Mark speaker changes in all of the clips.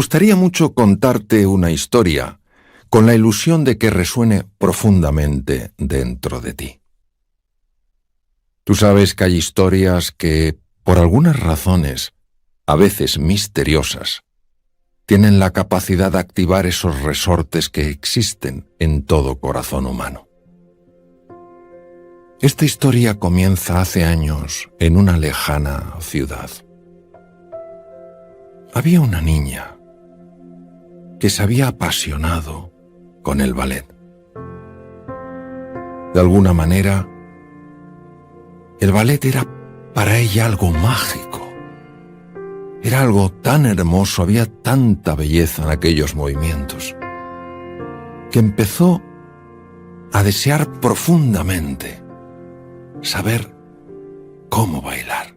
Speaker 1: gustaría mucho contarte una historia con la ilusión de que resuene profundamente dentro de ti. Tú sabes que hay historias que, por algunas razones, a veces misteriosas, tienen la capacidad de activar esos resortes que existen en todo corazón humano. Esta historia comienza hace años en una lejana ciudad. Había una niña que se había apasionado con el ballet. De alguna manera, el ballet era para ella algo mágico. Era algo tan hermoso, había tanta belleza en aquellos movimientos, que empezó a desear profundamente saber cómo bailar.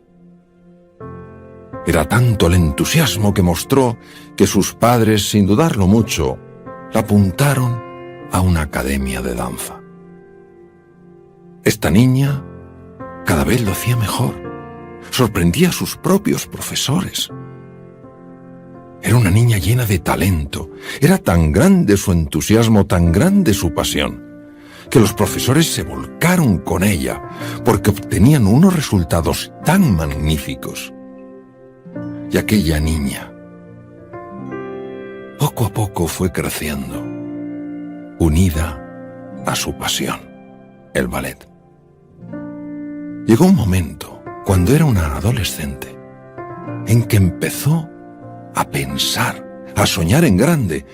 Speaker 1: Era tanto el entusiasmo que mostró que sus padres, sin dudarlo mucho, la apuntaron a una academia de danza. Esta niña cada vez lo hacía mejor, sorprendía a sus propios profesores. Era una niña llena de talento, era tan grande su entusiasmo, tan grande su pasión, que los profesores se volcaron con ella porque obtenían unos resultados tan magníficos. Y aquella niña, poco a poco fue creciendo, unida a su pasión, el ballet. Llegó un momento, cuando era una adolescente, en que empezó a pensar, a soñar en grande.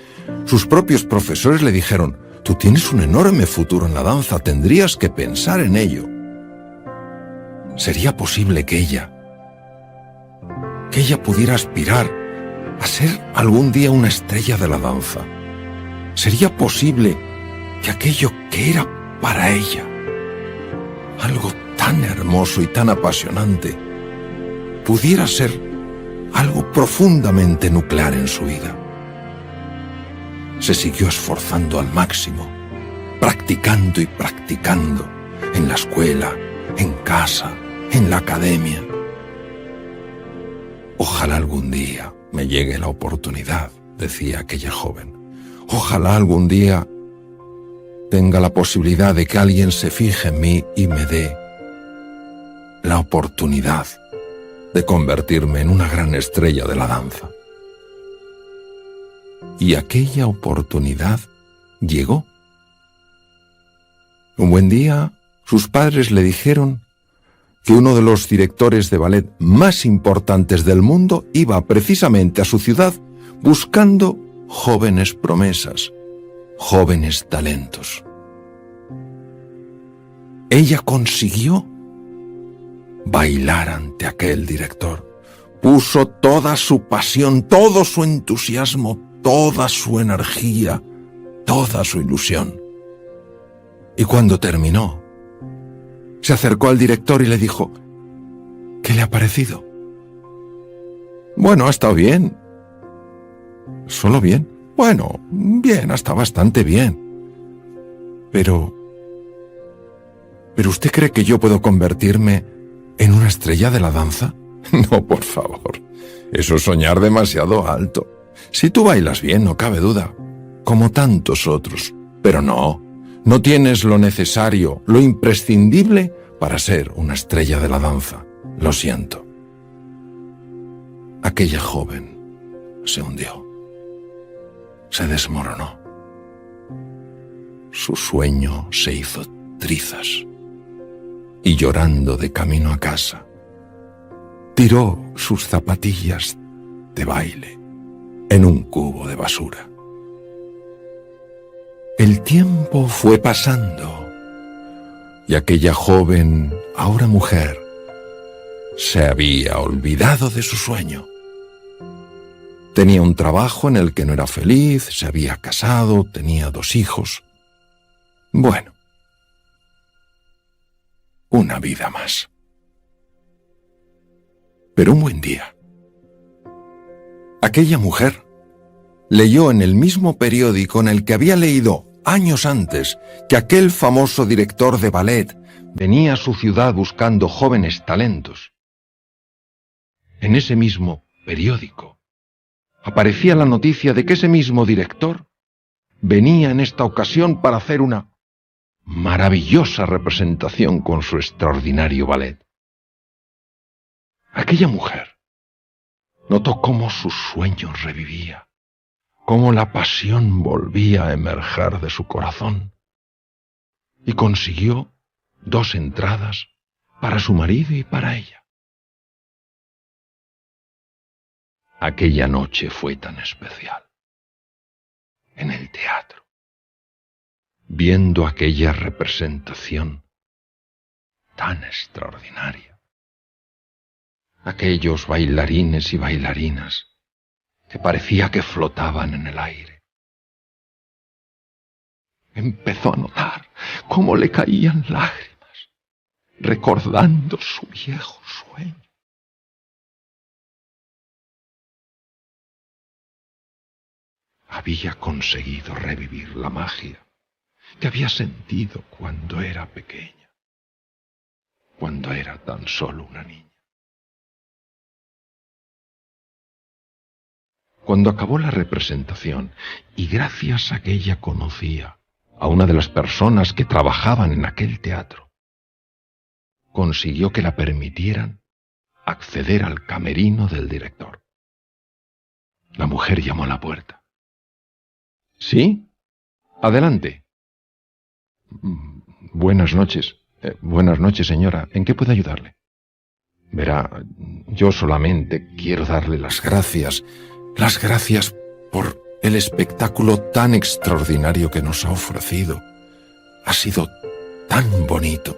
Speaker 1: Sus propios profesores le dijeron: «Tú tienes un enorme futuro en la danza, tendrías que pensar en ello». ¿Sería posible que ella pudiera aspirar a ser algún día una estrella de la danza? ¿Sería posible que aquello que era para ella, algo tan hermoso y tan apasionante, pudiera ser algo profundamente nuclear en su vida? Se siguió esforzando al máximo, practicando y practicando, en la escuela, en casa, en la academia. «Ojalá algún día me llegue la oportunidad», decía aquella joven. «Ojalá algún día tenga la posibilidad de que alguien se fije en mí y me dé la oportunidad de convertirme en una gran estrella de la danza». Y aquella oportunidad llegó. Un buen día, sus padres le dijeron que uno de los directores de ballet más importantes del mundo iba precisamente a su ciudad buscando jóvenes promesas, jóvenes talentos. Ella consiguió bailar ante aquel director. Puso toda su pasión, todo su entusiasmo, toda su energía, toda su ilusión. Y cuando terminó, se acercó al director y le dijo: «¿Qué le ha parecido?» «Bueno, ha estado bien». «¿Solo bien?» «Bueno, bien, está bastante bien». Pero ¿usted cree que yo puedo convertirme en una estrella de la danza?» «No, por favor, eso es soñar demasiado alto. Si tú bailas bien, no cabe duda, como tantos otros, pero no tienes lo necesario, lo imprescindible para ser una estrella de la danza. Lo siento». Aquella joven se hundió, se desmoronó. Su sueño se hizo trizas y, llorando de camino a casa, tiró sus zapatillas de baile en un cubo de basura. El tiempo fue pasando y aquella joven, ahora mujer, se había olvidado de su sueño. Tenía un trabajo en el que no era feliz, se había casado, tenía 2 hijos. Bueno, una vida más. Pero un buen día, aquella mujer leyó en el mismo periódico en el que había leído años antes que aquel famoso director de ballet venía a su ciudad buscando jóvenes talentos. En ese mismo periódico aparecía la noticia de que ese mismo director venía en esta ocasión para hacer una maravillosa representación con su extraordinario ballet. Aquella mujer notó cómo su sueño revivía, cómo la pasión volvía a emerger de su corazón, y consiguió 2 entradas para su marido y para ella. Aquella noche fue tan especial. En el teatro, viendo aquella representación tan extraordinaria, aquellos bailarines y bailarinas que parecía que flotaban en el aire. Empezó a notar cómo le caían lágrimas, recordando su viejo sueño. Había conseguido revivir la magia que había sentido cuando era pequeña, cuando era tan solo una niña. Cuando acabó la representación, y gracias a que ella conocía a una de las personas que trabajaban en aquel teatro, consiguió que la permitieran acceder al camerino del director. La mujer llamó a la puerta. ¿Sí? Adelante. Buenas noches. Buenas noches, señora. ¿En qué puedo ayudarle? Verá, yo solamente quiero darle las gracias por el espectáculo tan extraordinario que nos ha ofrecido. Ha sido tan bonito.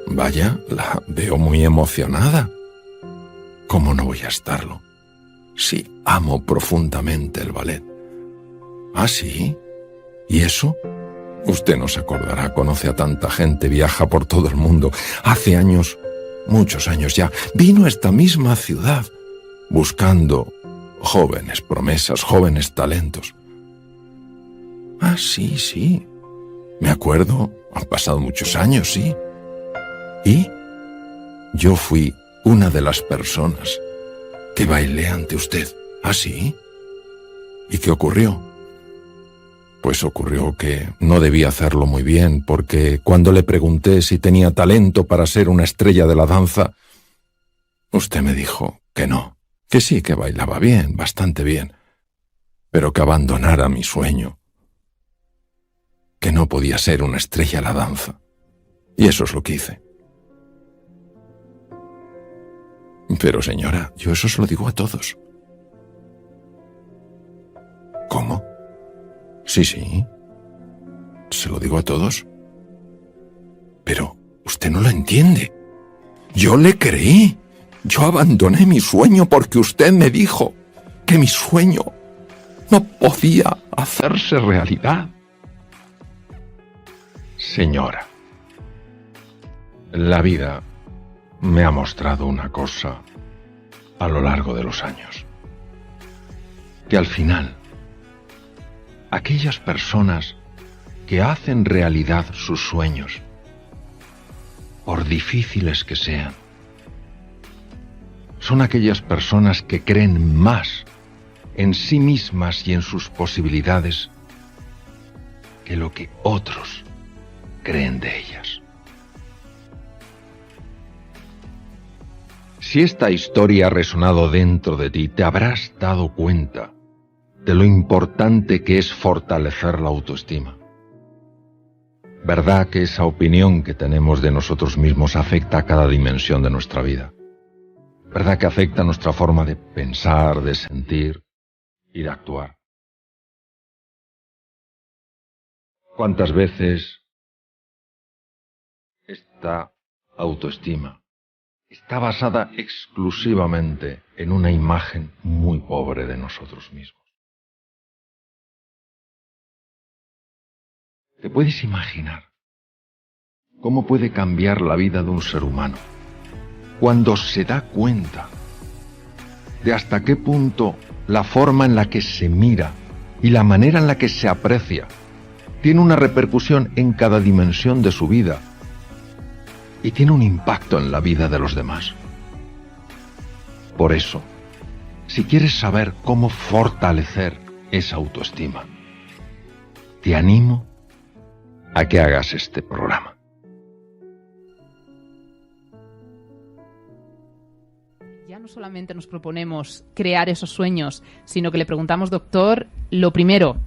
Speaker 1: Vaya, la veo muy emocionada. ¿Cómo no voy a estarlo? Sí, amo profundamente el ballet. ¿Ah, sí? ¿Y eso? Usted no se acordará, conoce a tanta gente, viaja por todo el mundo. Hace años, muchos años ya, vino a esta misma ciudad buscando jóvenes promesas, jóvenes talentos. Ah, sí, sí. Me acuerdo, han pasado muchos años, sí. ¿Y? Yo fui una de las personas que bailé ante usted. ¿Ah, sí? ¿Y qué ocurrió? Pues ocurrió que no debía hacerlo muy bien, porque cuando le pregunté si tenía talento para ser una estrella de la danza, usted me dijo que no, que sí, que bailaba bien, bastante bien, pero que abandonara mi sueño, que no podía ser una estrella de la danza. Y eso es lo que hice. Pero señora, yo eso se lo digo a todos. ¿Cómo? Sí, sí. Se lo digo a todos. Pero usted no lo entiende. Yo le creí. Yo abandoné mi sueño porque usted me dijo que mi sueño no podía hacerse realidad. Señora, la vida me ha mostrado una cosa a lo largo de los años. Que al final, aquellas personas que hacen realidad sus sueños, por difíciles que sean, son aquellas personas que creen más en sí mismas y en sus posibilidades que lo que otros creen de ellas. Si esta historia ha resonado dentro de ti, te habrás dado cuenta de lo importante que es fortalecer la autoestima. ¿Verdad que esa opinión que tenemos de nosotros mismos afecta a cada dimensión de nuestra vida? ¿Verdad que afecta a nuestra forma de pensar, de sentir y de actuar? ¿Cuántas veces esta autoestima está basada exclusivamente en una imagen muy pobre de nosotros mismos? ¿Te puedes imaginar cómo puede cambiar la vida de un ser humano cuando se da cuenta de hasta qué punto la forma en la que se mira y la manera en la que se aprecia tiene una repercusión en cada dimensión de su vida y tiene un impacto en la vida de los demás? Por eso, si quieres saber cómo fortalecer esa autoestima, te animo a que hagas este programa.
Speaker 2: Ya no solamente nos proponemos crear esos sueños, sino que le preguntamos, doctor, lo primero,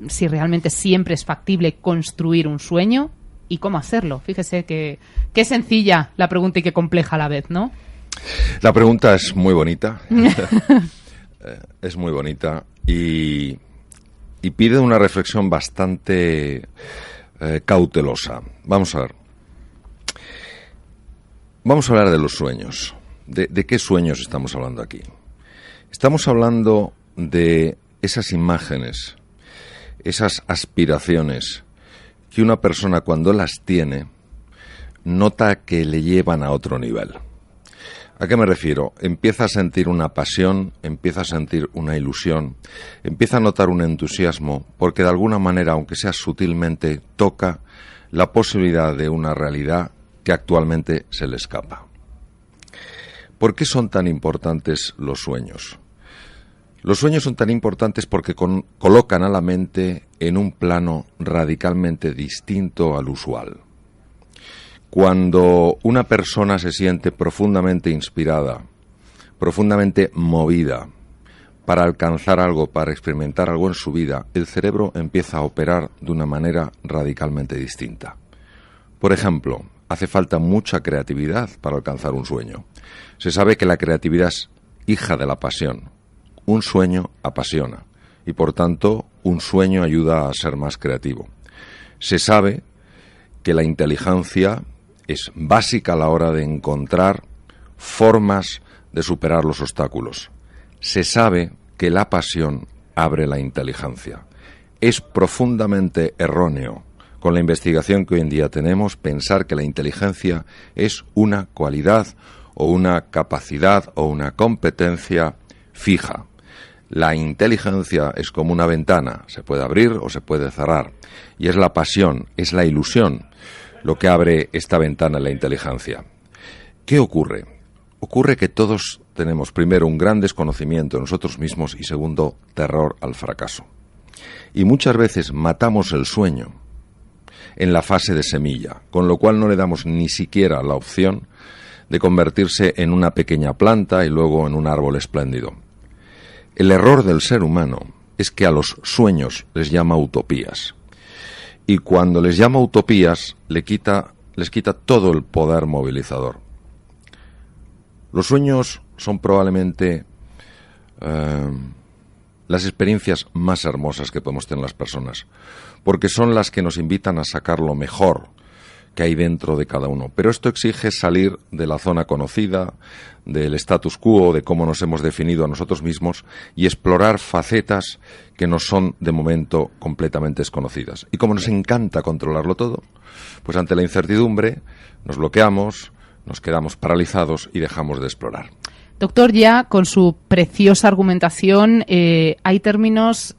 Speaker 2: si realmente siempre es factible construir un sueño y cómo hacerlo. Fíjese que qué sencilla la pregunta y qué compleja a la vez, ¿no?
Speaker 1: La pregunta es muy bonita. Es muy bonita y pide una reflexión bastante cautelosa. Vamos a ver. Vamos a hablar de los sueños. ¿De qué sueños estamos hablando aquí? Estamos hablando de esas imágenes, esas aspiraciones que una persona cuando las tiene nota que le llevan a otro nivel. ¿A qué me refiero? Empieza a sentir una pasión, empieza a sentir una ilusión, empieza a notar un entusiasmo, porque de alguna manera, aunque sea sutilmente, toca la posibilidad de una realidad que actualmente se le escapa. ¿Por qué son tan importantes los sueños? Los sueños son tan importantes porque colocan a la mente en un plano radicalmente distinto al usual. Cuando una persona se siente profundamente inspirada, profundamente movida para alcanzar algo, para experimentar algo en su vida, el cerebro empieza a operar de una manera radicalmente distinta. Por ejemplo, hace falta mucha creatividad para alcanzar un sueño. Se sabe que la creatividad es hija de la pasión. Un sueño apasiona y, por tanto, un sueño ayuda a ser más creativo. Se sabe que la inteligencia es básica a la hora de encontrar formas de superar los obstáculos. Se sabe que la pasión abre la inteligencia. Es profundamente erróneo, con la investigación que hoy en día tenemos, pensar que la inteligencia es una cualidad o una capacidad o una competencia fija. La inteligencia es como una ventana, se puede abrir o se puede cerrar, y es la pasión, es la ilusión lo que abre esta ventana en la inteligencia. ¿Qué ocurre? Ocurre que todos tenemos, primero, un gran desconocimiento de nosotros mismos y, segundo, terror al fracaso. Y muchas veces matamos el sueño en la fase de semilla, con lo cual no le damos ni siquiera la opción de convertirse en una pequeña planta y luego en un árbol espléndido. El error del ser humano es que a los sueños les llama utopías. Y cuando les llama utopías, les quita todo el poder movilizador. Los sueños son probablemente las experiencias más hermosas que podemos tener las personas, porque son las que nos invitan a sacar lo mejor que hay dentro de cada uno. Pero esto exige salir de la zona conocida, del status quo, de cómo nos hemos definido a nosotros mismos y explorar facetas que nos son de momento completamente desconocidas. Y como nos encanta controlarlo todo, pues ante la incertidumbre nos bloqueamos, nos quedamos paralizados y dejamos de explorar.
Speaker 2: Doctor, ya con su preciosa argumentación, hay términos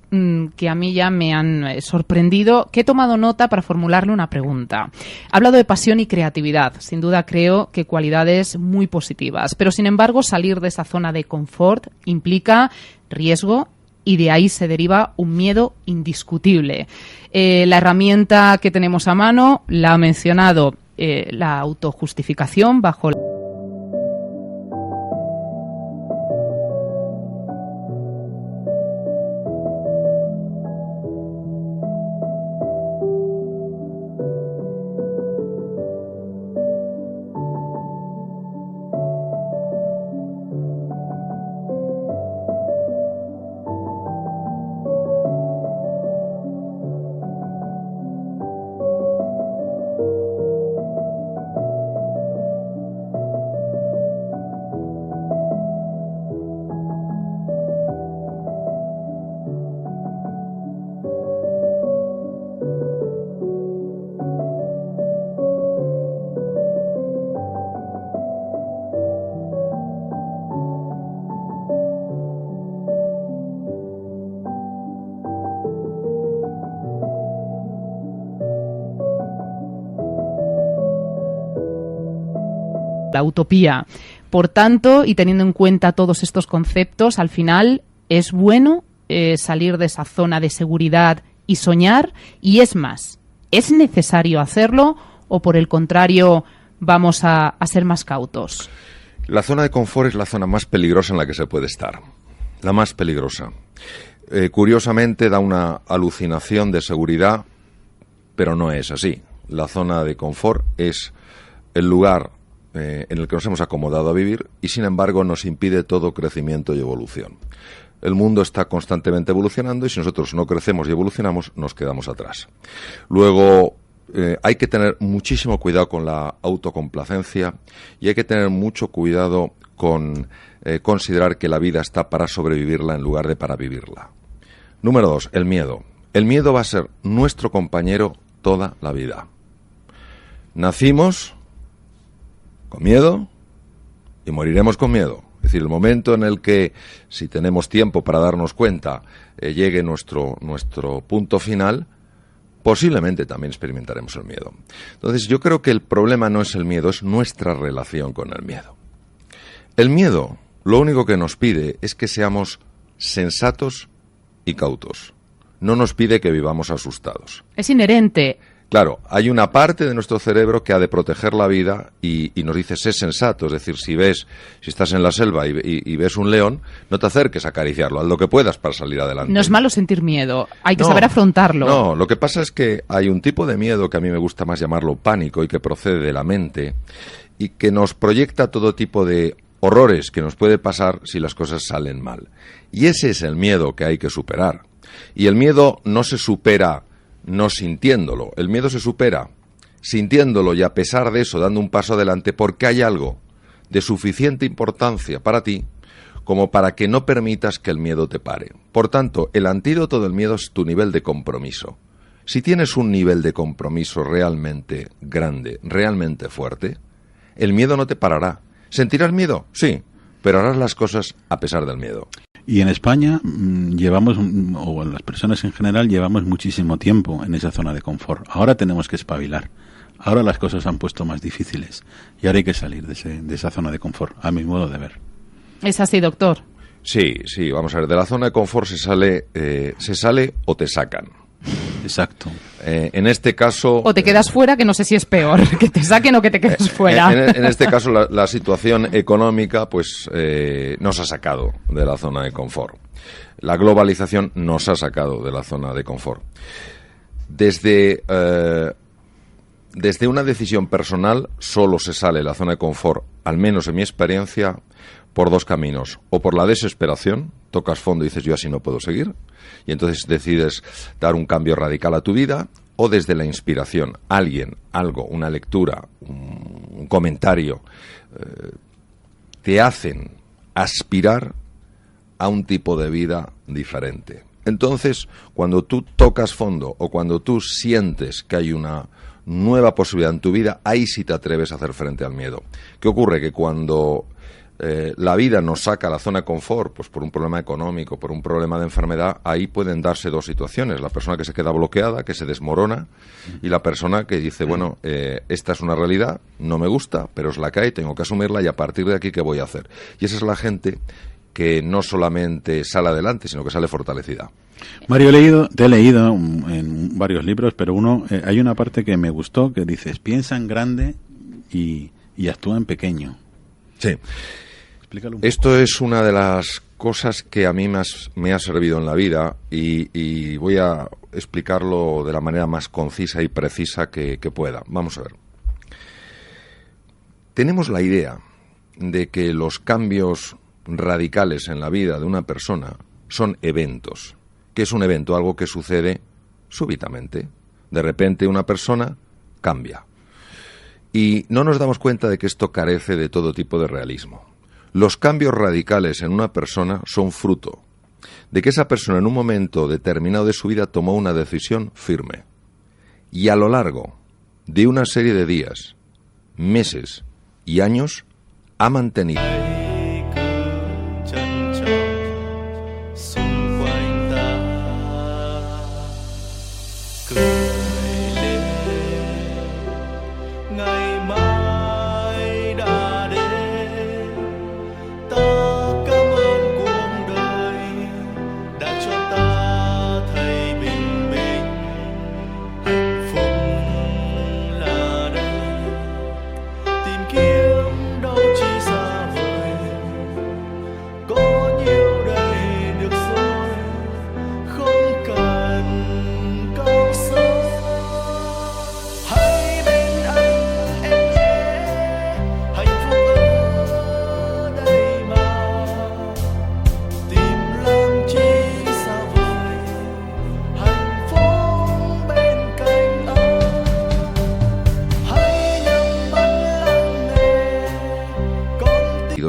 Speaker 2: que a mí ya me han sorprendido, que he tomado nota para formularle una pregunta. Ha hablado de pasión y creatividad. Sin duda creo que cualidades muy positivas. Pero, sin embargo, salir de esa zona de confort implica riesgo y de ahí se deriva un miedo indiscutible. La herramienta que tenemos a mano la ha mencionado, la autojustificación bajo la... la utopía. Por tanto, y teniendo en cuenta todos estos conceptos, al final es bueno salir de esa zona de seguridad y soñar, y es más, ¿es necesario hacerlo o por el contrario vamos a ser más cautos?
Speaker 1: La zona de confort es la zona más peligrosa en la que se puede estar, la más peligrosa. Curiosamente da una alucinación de seguridad, pero no es así. La zona de confort es el lugar en el que nos hemos acomodado a vivir y, sin embargo, nos impide todo crecimiento y evolución. El mundo está constantemente evolucionando y si nosotros no crecemos y evolucionamos, nos quedamos atrás. Luego, hay que tener muchísimo cuidado con la autocomplacencia y hay que tener mucho cuidado con considerar que la vida está para sobrevivirla en lugar de para vivirla. Número 2, el miedo. El miedo va a ser nuestro compañero toda la vida. Nacimos con miedo y moriremos con miedo. Es decir, el momento en el que, si tenemos tiempo para darnos cuenta, llegue nuestro punto final, posiblemente también experimentaremos el miedo. Entonces, yo creo que el problema no es el miedo, es nuestra relación con el miedo. El miedo, lo único que nos pide es que seamos sensatos y cautos. No nos pide que vivamos asustados.
Speaker 2: Es inherente.
Speaker 1: Claro, hay una parte de nuestro cerebro que ha de proteger la vida y nos dice, sé sensato. Es decir, si estás en la selva y ves un león, no te acerques a acariciarlo, haz lo que puedas para salir adelante.
Speaker 2: No es malo sentir miedo, hay que saber afrontarlo.
Speaker 1: No, lo que pasa es que hay un tipo de miedo que a mí me gusta más llamarlo pánico y que procede de la mente y que nos proyecta todo tipo de horrores que nos puede pasar si las cosas salen mal. Y ese es el miedo que hay que superar. Y el miedo no se supera no sintiéndolo. El miedo se supera sintiéndolo y a pesar de eso dando un paso adelante porque hay algo de suficiente importancia para ti como para que no permitas que el miedo te pare. Por tanto, el antídoto del miedo es tu nivel de compromiso. Si tienes un nivel de compromiso realmente grande, realmente fuerte, el miedo no te parará. ¿Sentirás miedo? Sí, pero harás las cosas a pesar del miedo.
Speaker 3: Y en España llevamos, o las personas en general, llevamos muchísimo tiempo en esa zona de confort. Ahora tenemos que espabilar. Ahora las cosas se han puesto más difíciles. Y ahora hay que salir de esa zona de confort, a mi modo de ver.
Speaker 2: ¿Es así, doctor?
Speaker 1: Sí, vamos a ver. De la zona de confort se sale o te sacan.
Speaker 3: Exacto.
Speaker 1: En este caso...
Speaker 2: O te quedas fuera, que no sé si es peor, que te saquen o que te quedes fuera.
Speaker 1: En este caso, la situación económica pues nos ha sacado de la zona de confort. La globalización nos ha sacado de la zona de confort. Desde una decisión personal, solo se sale de la zona de confort, al menos en mi experiencia, por dos caminos. O por la desesperación, tocas fondo y dices, yo así no puedo seguir, y entonces decides dar un cambio radical a tu vida, o desde la inspiración, alguien, algo, una lectura, un comentario, te hacen aspirar a un tipo de vida diferente. Entonces, cuando tú tocas fondo o cuando tú sientes que hay una nueva posibilidad en tu vida, ahí sí te atreves a hacer frente al miedo. ¿Qué ocurre? Que cuando la vida nos saca a la zona de confort, pues por un problema económico, por un problema de enfermedad, ahí pueden darse dos situaciones. La persona que se queda bloqueada, que se desmorona, y la persona que dice, bueno, esta es una realidad, no me gusta, pero es la que hay, tengo que asumirla y a partir de aquí, ¿qué voy a hacer? Y esa es la gente que no solamente sale adelante, sino que sale fortalecida.
Speaker 3: Mario, te he leído en varios libros, pero hay una parte que me gustó, que dices, piensa en grande y actúa en pequeño.
Speaker 1: Sí. Esto es una de las cosas que a mí me ha servido en la vida y voy a explicarlo de la manera más concisa y precisa que pueda. Vamos a ver. Tenemos la idea de que los cambios radicales en la vida de una persona son eventos. ¿Qué es un evento? Algo que sucede súbitamente. De repente una persona cambia. Y no nos damos cuenta de que esto carece de todo tipo de realismo. Los cambios radicales en una persona son fruto de que esa persona en un momento determinado de su vida tomó una decisión firme. Y a lo largo de una serie de días, meses y años ha mantenido.
Speaker 4: Ngày mai đã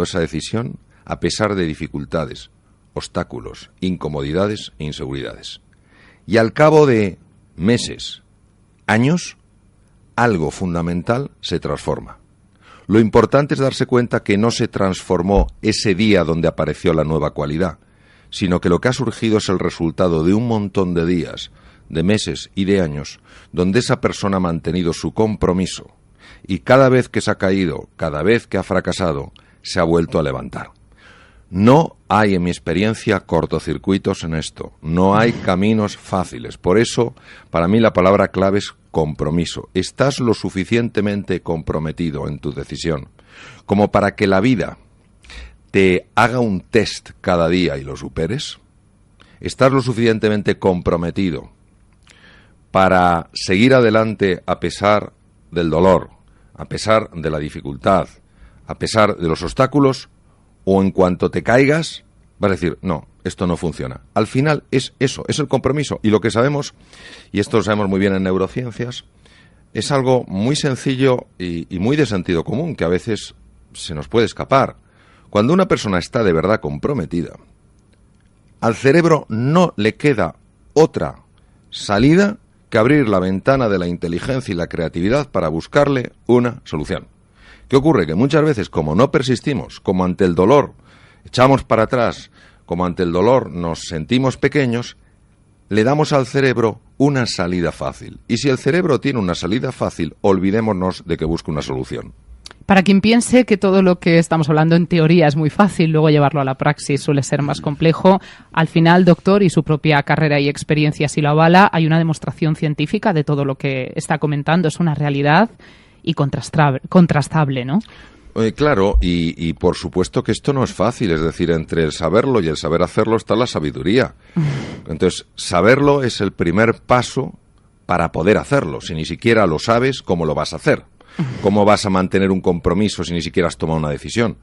Speaker 1: esa decisión a pesar de dificultades, obstáculos, incomodidades e inseguridades. Y al cabo de meses, años, algo fundamental se transforma. Lo importante es darse cuenta que no se transformó ese día donde apareció la nueva cualidad, sino que lo que ha surgido es el resultado de un montón de días, de meses y de años, donde esa persona ha mantenido su compromiso y cada vez que se ha caído, cada vez que ha fracasado, se ha vuelto a levantar. No hay, en mi experiencia, cortocircuitos en esto. No hay caminos fáciles. Por eso, para mí la palabra clave es compromiso. Estás lo suficientemente comprometido en tu decisión como para que la vida te haga un test cada día y lo superes. ¿Estás lo suficientemente comprometido para seguir adelante a pesar del dolor, a pesar de la dificultad, a pesar de los obstáculos? ¿O en cuanto te caigas vas a decir, no, esto no funciona? Al final es eso, es el compromiso. Y lo que sabemos, y esto lo sabemos muy bien en neurociencias, es algo muy sencillo y muy de sentido común, que a veces se nos puede escapar. Cuando una persona está de verdad comprometida, al cerebro no le queda otra salida que abrir la ventana de la inteligencia y la creatividad para buscarle una solución. ¿Qué ocurre? Que muchas veces, como no persistimos, como ante el dolor echamos para atrás, como ante el dolor nos sentimos pequeños, le damos al cerebro una salida fácil. Y si el cerebro tiene una salida fácil, olvidémonos de que busque una solución.
Speaker 2: Para quien piense que todo lo que estamos hablando en teoría es muy fácil, luego llevarlo a la praxis suele ser más complejo, al final, doctor, y su propia carrera y experiencia si lo avala, hay una demostración científica de todo lo que está comentando, es una realidad y contrastable, ¿no?
Speaker 1: Claro, y por supuesto que esto no es fácil, es decir, entre el saberlo y el saber hacerlo está la sabiduría. Entonces, saberlo es el primer paso para poder hacerlo. Si ni siquiera lo sabes, ¿cómo lo vas a hacer? ¿Cómo vas a mantener un compromiso si ni siquiera has tomado una decisión?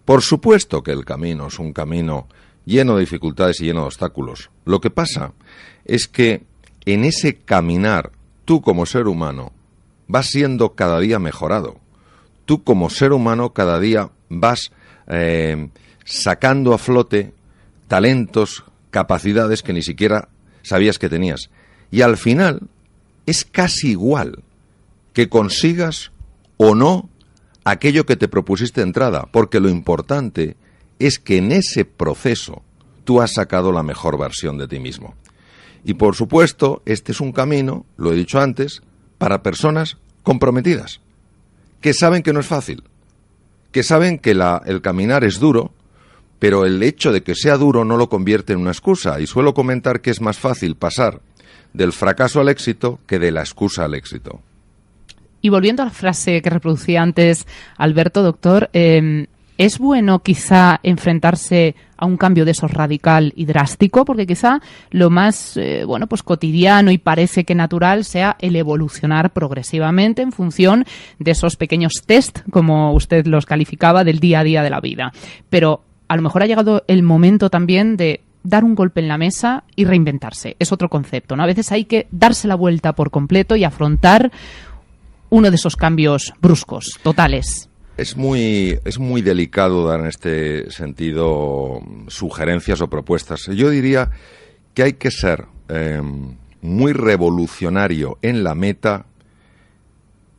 Speaker 1: Por supuesto que el camino es un camino lleno de dificultades y lleno de obstáculos. Lo que pasa es que en ese caminar, tú como ser humano, vas siendo cada día mejorado. Tú como ser humano cada día vas sacando a flote talentos, capacidades que ni siquiera sabías que tenías. Y al final es casi igual que consigas o no aquello que te propusiste de entrada, porque lo importante es que en ese proceso tú has sacado la mejor versión de ti mismo. Y por supuesto, este es un camino, lo he dicho antes, para personas comprometidas, que saben que no es fácil, que saben que el caminar es duro, pero el hecho de que sea duro no lo convierte en una excusa. Y suelo comentar que es más fácil pasar del fracaso al éxito que de la excusa al éxito.
Speaker 2: Y volviendo a la frase que reproducía antes Alberto, doctor, ¿es bueno quizá enfrentarse a un cambio de esos radical y drástico? Porque quizá lo más pues cotidiano y parece que natural sea el evolucionar progresivamente en función de esos pequeños test, como usted los calificaba, del día a día de la vida. Pero a lo mejor ha llegado el momento también de dar un golpe en la mesa y reinventarse. Es otro concepto, ¿no? A veces hay que darse la vuelta por completo y afrontar uno de esos cambios bruscos, totales.
Speaker 1: Es muy delicado dar en este sentido sugerencias o propuestas. Yo diría que hay que ser muy revolucionario en la meta,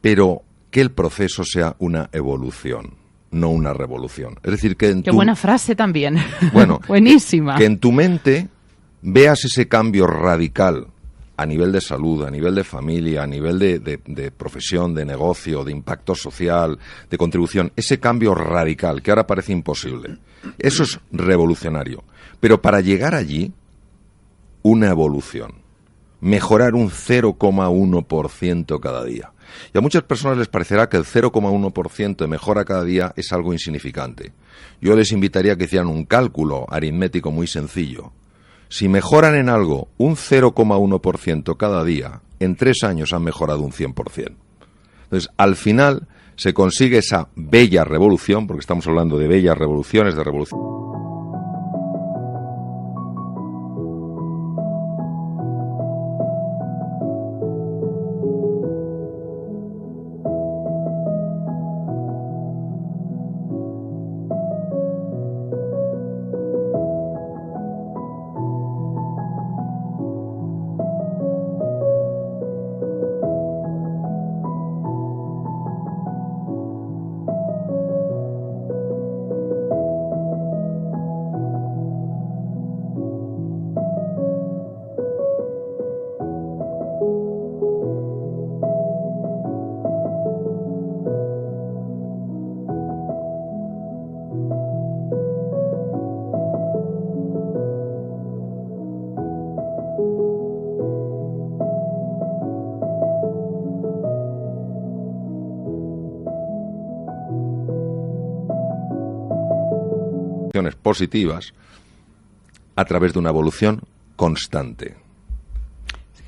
Speaker 1: pero que el proceso sea una evolución, no una revolución. Es decir, que
Speaker 2: Qué buena frase también.
Speaker 1: Bueno,
Speaker 2: buenísima.
Speaker 1: Que en tu mente veas ese cambio radical a nivel de salud, a nivel de familia, a nivel de profesión, de negocio, de impacto social, de contribución, ese cambio radical que ahora parece imposible. Eso es revolucionario. Pero para llegar allí, una evolución. Mejorar un 0,1% cada día. Y a muchas personas les parecerá que el 0,1% de mejora cada día es algo insignificante. Yo les invitaría a que hicieran un cálculo aritmético muy sencillo. Si mejoran en algo un 0,1% cada día, en 3 años han mejorado un 100%. Entonces, al final se consigue esa bella revolución, porque estamos hablando de bellas revoluciones, de revolución.
Speaker 4: emociones positivas a través de una evolución constante.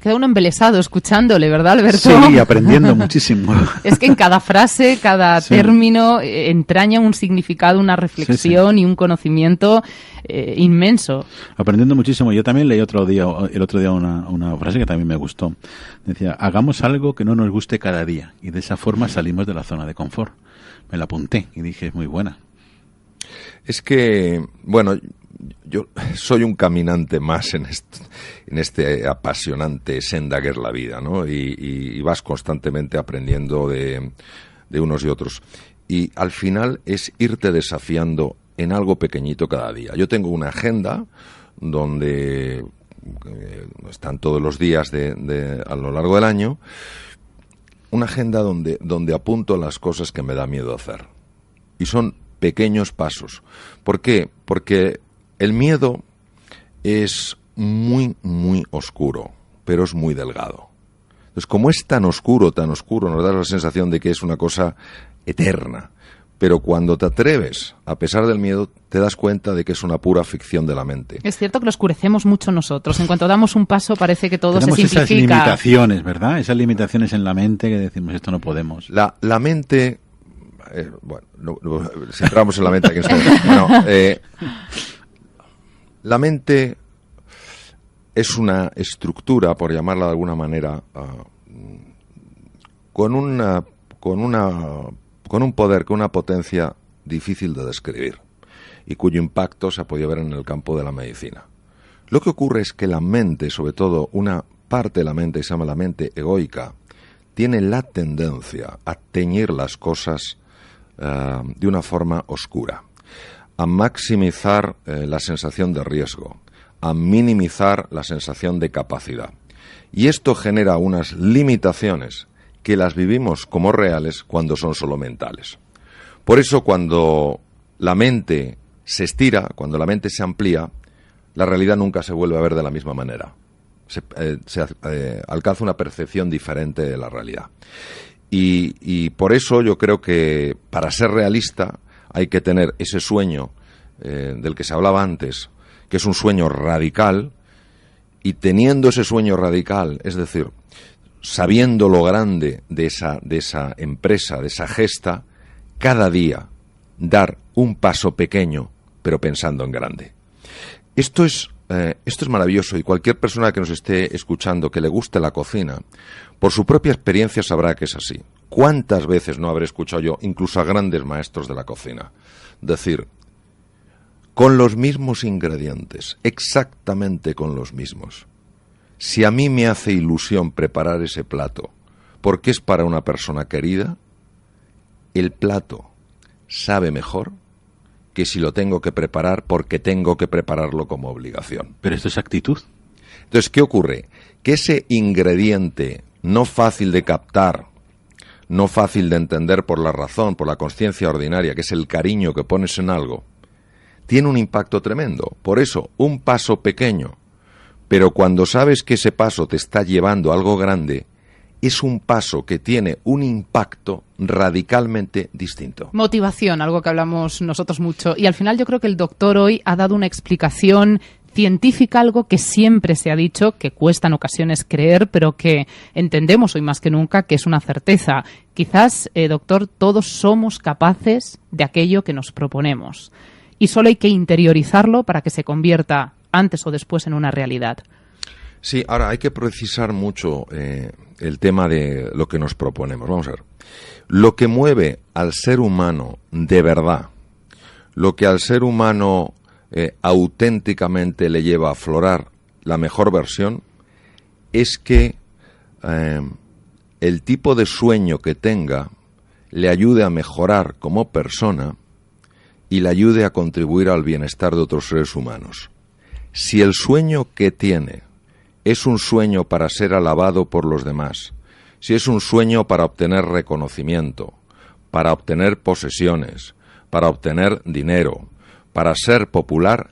Speaker 2: Queda uno embelesado escuchándole, ¿verdad, Alberto?
Speaker 3: Sí, aprendiendo muchísimo.
Speaker 2: Es que en cada frase, cada término entraña un significado, una reflexión y un conocimiento inmenso.
Speaker 3: Aprendiendo muchísimo. Yo también leí el otro día una frase que también me gustó. Decía, hagamos algo que no nos guste cada día y de esa forma salimos de la zona de confort. Me la apunté y dije, es muy buena.
Speaker 4: Es que, bueno, yo soy un caminante más en este apasionante senda que es la vida, ¿no? Y vas constantemente aprendiendo de unos y otros. Y al final es irte desafiando en algo pequeñito cada día. Yo tengo una agenda donde están todos los días a lo largo del año, una agenda donde apunto las cosas que me da miedo hacer. Y son pequeños pasos. ¿Por qué? Porque el miedo es muy, muy oscuro, pero es muy delgado. Entonces, como es tan oscuro, nos da la sensación de que es una cosa eterna. Pero cuando te atreves, a pesar del miedo, te das cuenta de que es una pura ficción de la mente.
Speaker 2: Es cierto que lo oscurecemos mucho nosotros. En cuanto damos un paso parece que todo
Speaker 3: Tenemos
Speaker 2: se simplifica.
Speaker 3: esas limitaciones, ¿verdad? Esas limitaciones en la mente que decimos, esto no podemos.
Speaker 4: La mente... si entramos en la mente... la mente es una estructura, por llamarla de alguna manera, con un poder, con una potencia difícil de describir y cuyo impacto se ha podido ver en el campo de la medicina. Lo que ocurre es que la mente, sobre todo una parte de la mente que se llama la mente egoica, tiene la tendencia a teñir las cosas de una forma oscura, a maximizar la sensación de riesgo, a minimizar la sensación de capacidad. Y esto genera unas limitaciones que las vivimos como reales cuando son solo mentales. Por eso, cuando la mente se estira, cuando la mente se amplía, la realidad nunca se vuelve a ver de la misma manera. Se alcanza una percepción diferente de la realidad. Y por eso yo creo que para ser realista hay que tener ese sueño del que se hablaba antes, que es un sueño radical, y teniendo ese sueño radical, es decir, sabiendo lo grande de esa empresa, de esa gesta, cada día dar un paso pequeño, pero pensando en grande. Esto es maravilloso, y cualquier persona que nos esté escuchando que le guste la cocina, por su propia experiencia sabrá que es así. ¿Cuántas veces no habré escuchado yo, incluso a grandes maestros de la cocina, decir, con los mismos ingredientes, exactamente con los mismos, si a mí me hace ilusión preparar ese plato porque es para una persona querida, el plato sabe mejor que si lo tengo que preparar porque tengo que prepararlo como obligación.
Speaker 3: Pero esto es actitud.
Speaker 4: Entonces, ¿qué ocurre? Que ese ingrediente no fácil de captar, no fácil de entender por la razón, por la conciencia ordinaria, que es el cariño que pones en algo, tiene un impacto tremendo. Por eso, un paso pequeño, pero cuando sabes que ese paso te está llevando a algo grande, es un paso que tiene un impacto radicalmente distinto.
Speaker 2: Motivación, algo que hablamos nosotros mucho. Y al final yo creo que el doctor hoy ha dado una explicación científica, algo que siempre se ha dicho, que cuesta en ocasiones creer, pero que entendemos hoy más que nunca que es una certeza. Quizás, doctor, todos somos capaces de aquello que nos proponemos. Y solo hay que interiorizarlo para que se convierta antes o después en una realidad.
Speaker 4: Sí, ahora hay que precisar mucho el tema de lo que nos proponemos. Vamos a ver. Lo que mueve al ser humano de verdad, lo que al ser humano auténticamente le lleva a aflorar la mejor versión, es que el tipo de sueño que tenga le ayude a mejorar como persona y le ayude a contribuir al bienestar de otros seres humanos. Si el sueño que tiene es un sueño para ser alabado por los demás, si es un sueño para obtener reconocimiento, para obtener posesiones, para obtener dinero, para ser popular,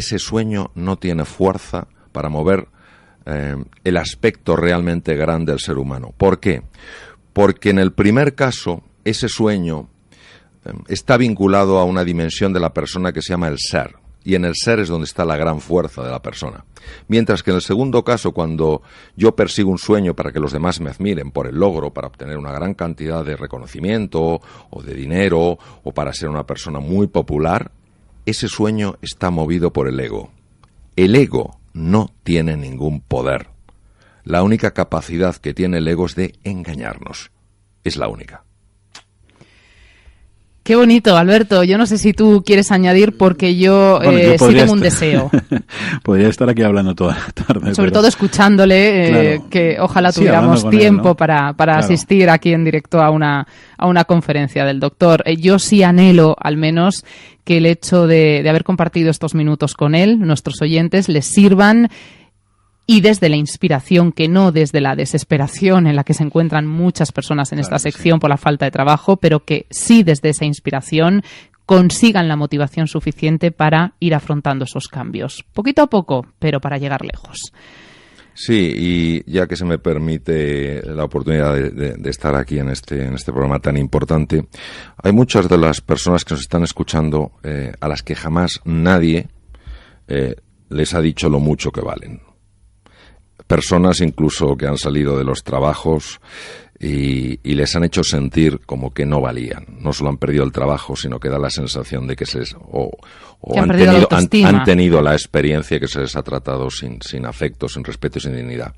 Speaker 4: ese sueño no tiene fuerza para mover el aspecto realmente grande del ser humano. ¿Por qué? Porque en el primer caso, ese sueño está vinculado a una dimensión de la persona que se llama el ser. Y en el ser es donde está la gran fuerza de la persona. Mientras que en el segundo caso, cuando yo persigo un sueño para que los demás me admiren por el logro, para obtener una gran cantidad de reconocimiento o de dinero o para ser una persona muy popular, ese sueño está movido por el ego. El ego no tiene ningún poder. La única capacidad que tiene el ego es de engañarnos. Es la única.
Speaker 2: Qué bonito, Alberto. Yo no sé si tú quieres añadir, porque yo sí tengo un deseo.
Speaker 3: Podría estar aquí hablando toda la tarde.
Speaker 2: Sobre todo escuchándole,
Speaker 3: claro,
Speaker 2: que ojalá tuviéramos tiempo él, ¿no? para claro. asistir aquí en directo a una conferencia del doctor. Yo sí anhelo, al menos, que el hecho de haber compartido estos minutos con él, nuestros oyentes, les sirvan. Y desde la inspiración, que no desde la desesperación en la que se encuentran muchas personas en esta sección por la falta de trabajo, pero que sí desde esa inspiración consigan la motivación suficiente para ir afrontando esos cambios. Poquito a poco, pero para llegar lejos.
Speaker 4: Sí, y ya que se me permite la oportunidad de estar aquí en este programa tan importante, hay muchas de las personas que nos están escuchando a las que jamás nadie les ha dicho lo mucho que valen. Personas incluso que han salido de los trabajos y les han hecho sentir como que no valían. No solo han perdido el trabajo, sino que da la sensación de que han tenido la experiencia que se les ha tratado sin afecto, sin respeto y sin dignidad.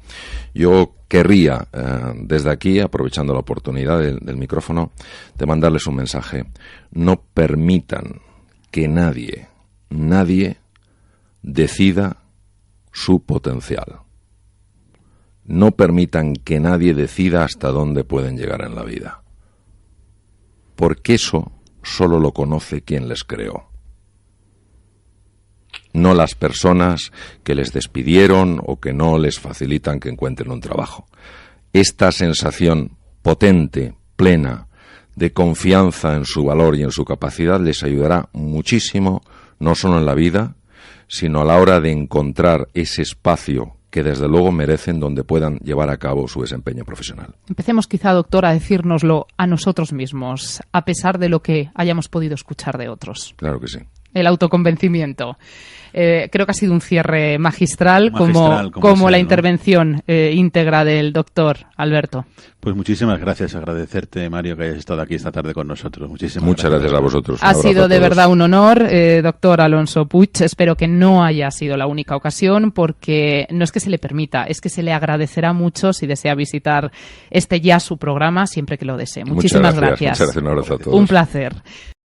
Speaker 4: Yo querría, desde aquí, aprovechando la oportunidad del micrófono, de mandarles un mensaje. No permitan que nadie decida su potencial. No permitan que nadie decida hasta dónde pueden llegar en la vida. Porque eso solo lo conoce quien les creó. No las personas que les despidieron o que no les facilitan que encuentren un trabajo. Esta sensación potente, plena, de confianza en su valor y en su capacidad les ayudará muchísimo, no solo en la vida, sino a la hora de encontrar ese espacio que desde luego merecen donde puedan llevar a cabo su desempeño profesional.
Speaker 2: Empecemos quizá, doctor, a decírnoslo a nosotros mismos, a pesar de lo que hayamos podido escuchar de otros.
Speaker 4: Claro que sí.
Speaker 2: El autoconvencimiento. Creo que ha sido un cierre magistral como la intervención íntegra del doctor Alberto.
Speaker 3: Pues muchísimas gracias, agradecerte, Mario, que hayas estado aquí esta tarde con nosotros.
Speaker 4: Muchas gracias a vosotros.
Speaker 2: Ha sido de verdad un honor, doctor Alonso Puig. Espero que no haya sido la única ocasión, porque no es que se le permita, es que se le agradecerá mucho si desea visitar su programa siempre que lo desee. Muchísimas gracias.
Speaker 4: Muchas gracias, un abrazo a todos.
Speaker 2: Un placer.